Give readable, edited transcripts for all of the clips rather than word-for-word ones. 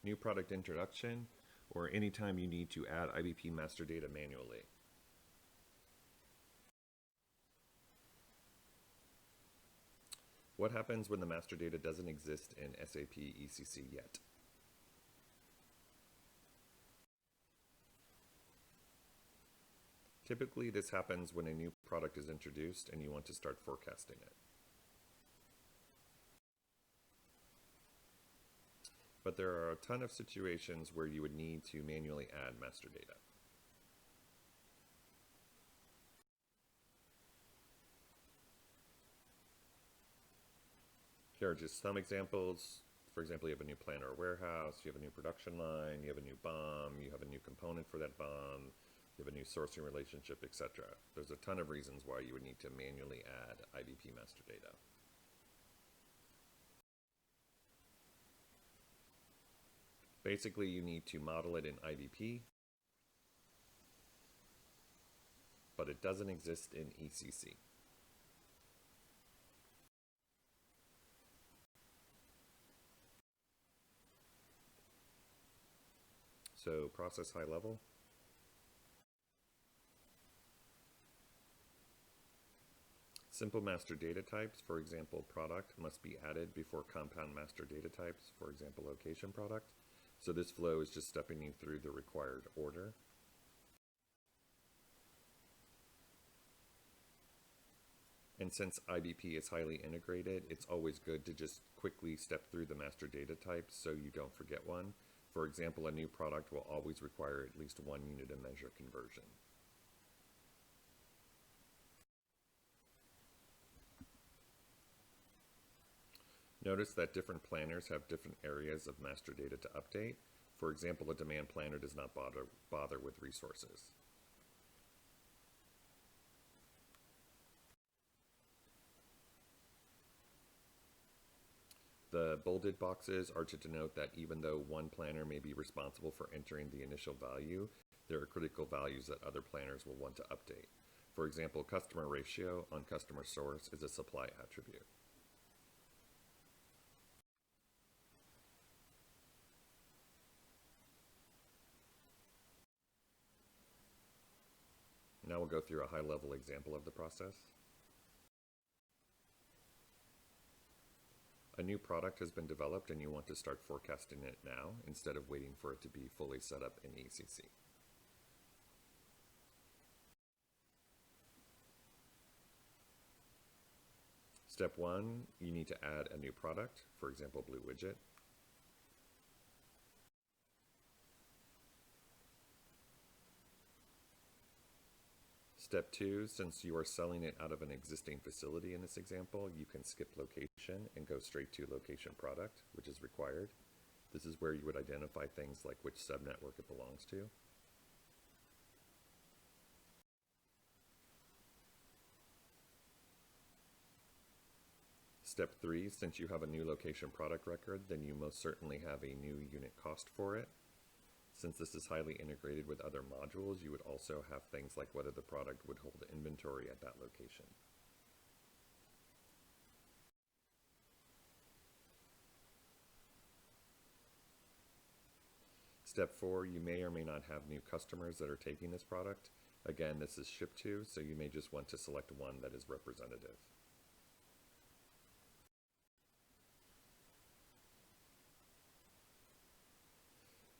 new product introduction, or anytime you need to add IBP master data manually. What happens when the master data doesn't exist in SAP ECC yet? Typically, this happens when a new product is introduced and you want to start forecasting it. But there are a ton of situations where you would need to manually add master data. Here are just some examples. For example, you have a new plant or warehouse, you have a new production line, you have a new BOM, you have a new component for that BOM, you have a new sourcing relationship, etc. There's a ton of reasons why you would need to manually add IBP master data. Basically, you need to model it in IBP, but it doesn't exist in ECC. So process high level. Simple master data types, for example, product, must be added before compound master data types, for example, location product. So this flow is just stepping you through the required order. And since IBP is highly integrated, it's always good to just quickly step through the master data types so you don't forget one. For example, a new product will always require at least one unit of measure conversion. Notice that different planners have different areas of master data to update. For example, a demand planner does not bother with resources. The bolded boxes are to denote that even though one planner may be responsible for entering the initial value, there are critical values that other planners will want to update. For example, customer ratio on customer source is a supply attribute. Now we'll go through a high-level example of the process. A new product has been developed and you want to start forecasting it now instead of waiting for it to be fully set up in ECC. Step 1, you need to add a new product, for example, Blue Widget. Step 2, since you are selling it out of an existing facility in this example, you can skip location and go straight to location product, which is required. This is where you would identify things like which subnetwork it belongs to. Step 3, since you have a new location product record, then you most certainly have a new unit cost for it. Since this is highly integrated with other modules, you would also have things like whether the product would hold inventory at that location. Step 4, you may or may not have new customers that are taking this product. Again, this is ship to, so you may just want to select one that is representative.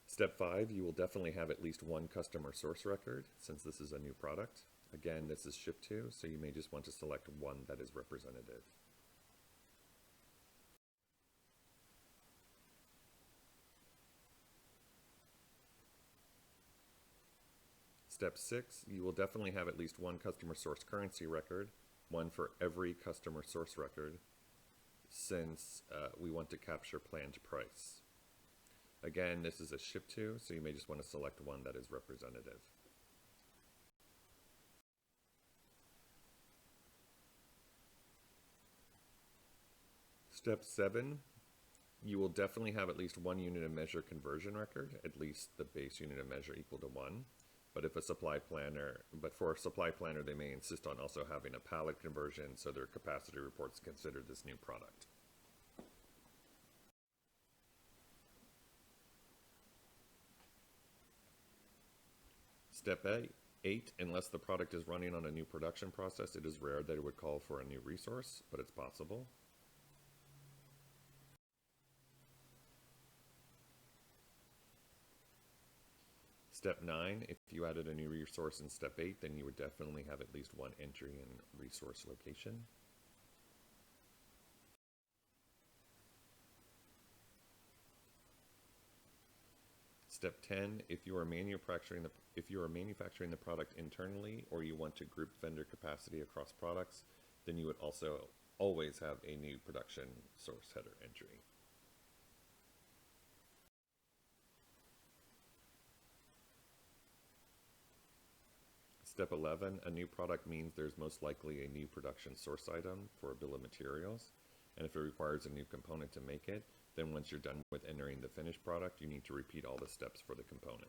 Step 5, you will definitely have at least one customer source record, since this is a new product. Again, this is ship to, so you may just want to select one that is representative. Step 6, you will definitely have at least one customer source currency record, one for every customer source record, since we want to capture planned price. Again, this is a ship to, so you may just want to select one that is representative. Step 7, you will definitely have at least one unit of measure conversion record, at least the base unit of measure equal to 1. But for a supply planner, they may insist on also having a pallet conversion, so their capacity reports consider this new product. Step 8, unless the product is running on a new production process, it is rare that it would call for a new resource, but it's possible. Step 9, if you added a new resource in step 8, then you would definitely have at least one entry in resource location. Step 10, if you are manufacturing the product internally, or you want to group vendor capacity across products, then you would also always have a new production source header entry. Step 11, a new product means there's most likely a new production source item for a bill of materials, and if it requires a new component to make it, then once you're done with entering the finished product, you need to repeat all the steps for the component.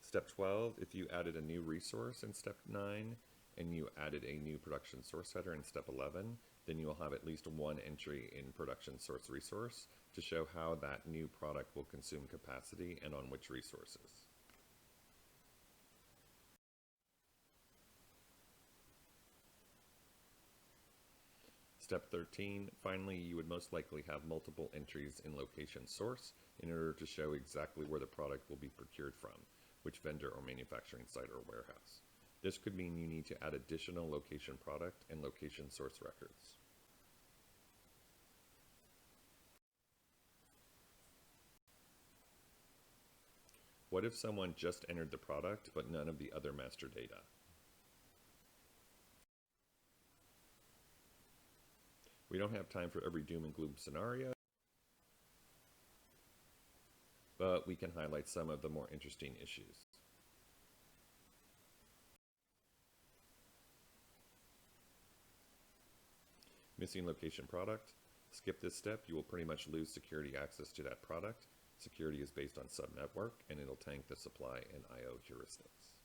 Step 12, if you added a new resource in step 9, and you added a new production source header in step 11, then you will have at least one entry in production source resource to show how that new product will consume capacity and on which resources. Step 13, finally, you would most likely have multiple entries in location source in order to show exactly where the product will be procured from, which vendor or manufacturing site or warehouse. This could mean you need to add additional location product and location source records. What if someone just entered the product but none of the other master data? We don't have time for every doom and gloom scenario, but we can highlight some of the more interesting issues. Missing location product. Skip this step, you will pretty much lose security access to that product. Security is based on subnetwork, and it'll tank the supply and I/O heuristics.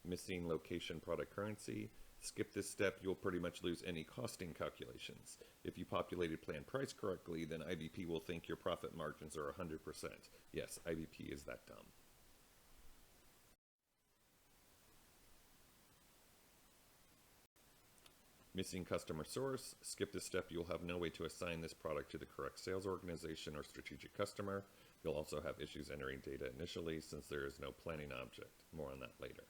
Missing location product currency. Skip this step, you'll pretty much lose any costing calculations. If you populated plan price correctly, then IBP will think your profit margins are 100%. Yes, IBP is that dumb. Missing customer source. Skip this step, you'll have no way to assign this product to the correct sales organization or strategic customer. You'll also have issues entering data initially since there is no planning object. More on that later.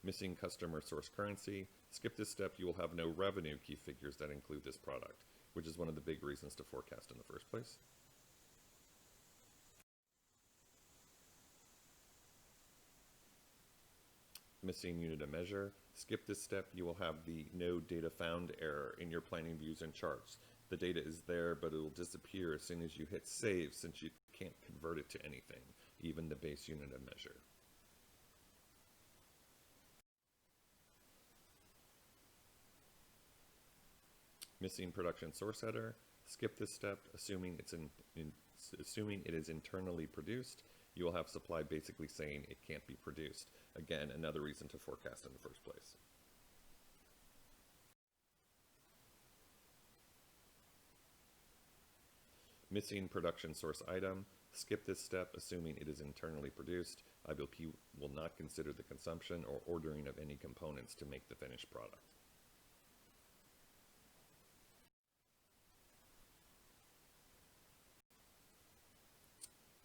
Missing customer source currency. Skip this step, you will have no revenue key figures that include this product, which is one of the big reasons to forecast in the first place. Missing unit of measure. Skip this step, you will have the no data found error in your planning views and charts. The data is there, but it will disappear as soon as you hit save since you can't convert it to anything, even the base unit of measure. Missing production source header. Skip this step, assuming it is internally produced. You will have supply basically saying it can't be produced. Again, another reason to forecast in the first place. Missing production source item. Skip this step, assuming it is internally produced. IBP will not consider the consumption or ordering of any components to make the finished product.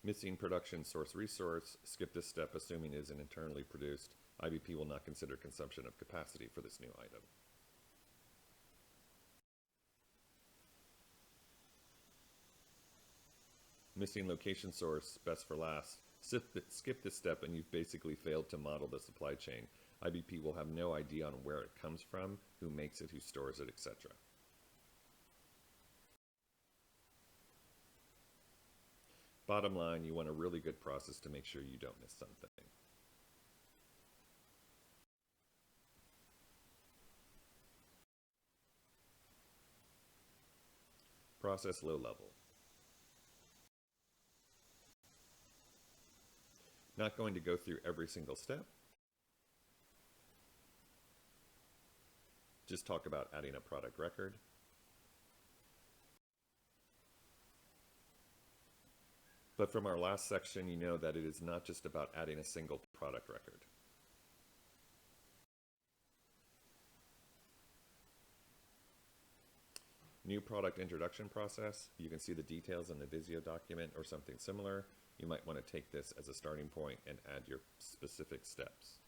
Missing production source resource. Skip this step, assuming it is internally produced. IBP will not consider consumption of capacity for this new item. Missing location source, best for last. Skip this step and you've basically failed to model the supply chain. IBP will have no idea on where it comes from, who makes it, who stores it, etc. Bottom line, you want a really good process to make sure you don't miss something. Process low level. Not going to go through every single step. Just talk about adding a product record. But from our last section, you know that it is not just about adding a single product record. New product introduction process. You can see the details in the Visio document or something similar. You might want to take this as a starting point and add your specific steps.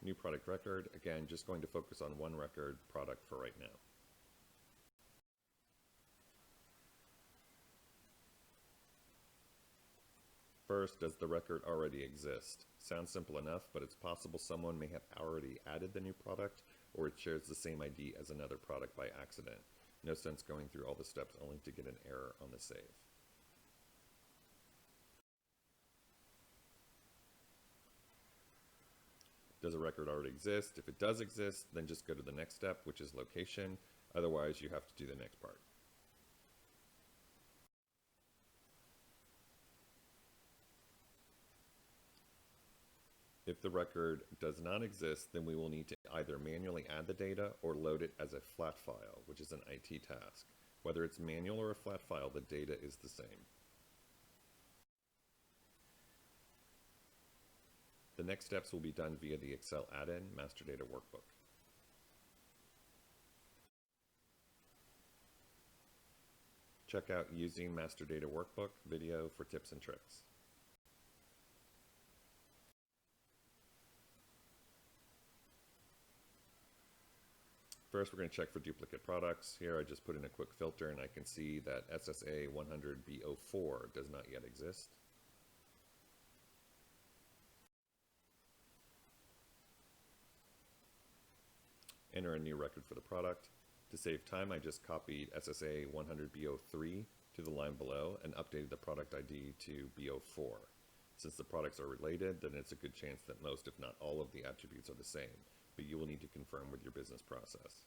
New product record. Again, just going to focus on one record product for right now. First, does the record already exist? Sounds simple enough, but it's possible someone may have already added the new product, or it shares the same ID as another product by accident. No sense going through all the steps only to get an error on the save. Does a record already exist? If it does exist, then just go to the next step, which is location. Otherwise, you have to do the next part. If the record does not exist, then we will need to either manually add the data or load it as a flat file, which is an IT task. Whether it's manual or a flat file, the data is the same. The next steps will be done via the Excel add-in Master Data Workbook. Check out Using Master Data Workbook video for tips and tricks. First, we're going to check for duplicate products. Here I just put in a quick filter and I can see that SSA 100B04 does not yet exist. Enter a new record for the product. To save time, I just copied SSA 100B03 to the line below and updated the product ID to B04. Since the products are related, then it's a good chance that most, if not all, of the attributes are the same, but you will need to confirm with your business process.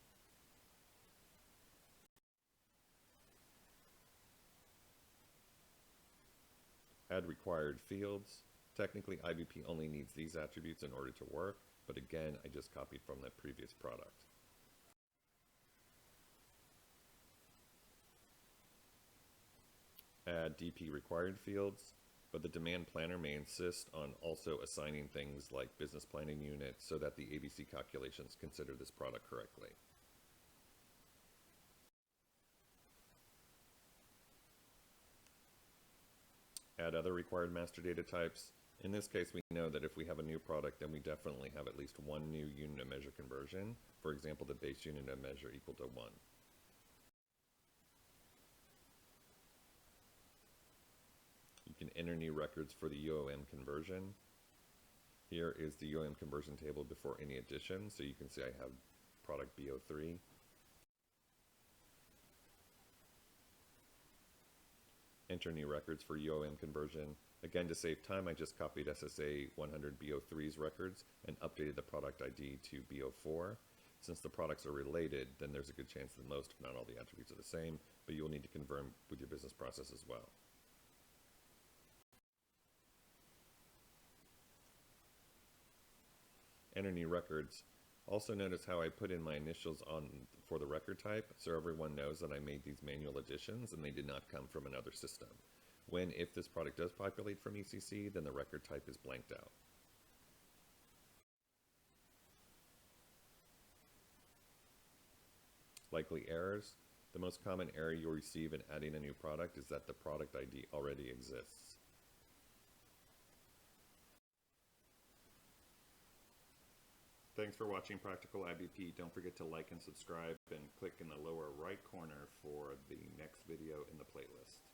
Add required fields. Technically, IBP only needs these attributes in order to work, but again, I just copied from the previous product. Add DP required fields, but the demand planner may insist on also assigning things like business planning units so that the ABC calculations consider this product correctly. Add other required master data types. In this case, we know that if we have a new product, then we definitely have at least one new unit of measure conversion. For example, the base unit of measure equal to 1. You can enter new records for the UOM conversion. Here is the UOM conversion table before any addition. So you can see I have product B03. Enter new records for UOM conversion. Again, to save time, I just copied SSA 100B03's records and updated the product ID to B04. Since the products are related, then there's a good chance that most, if not all, the attributes are the same, but you will need to confirm with your business process as well. Enter new records. Also notice how I put in my initials for the record type, so everyone knows that I made these manual additions and they did not come from another system. If this product does populate from ECC, then the record type is blanked out. Likely errors. The most common error you'll receive in adding a new product is that the product ID already exists. Thanks for watching Practical IBP. Don't forget to like and subscribe and click in the lower right corner for the next video in the playlist.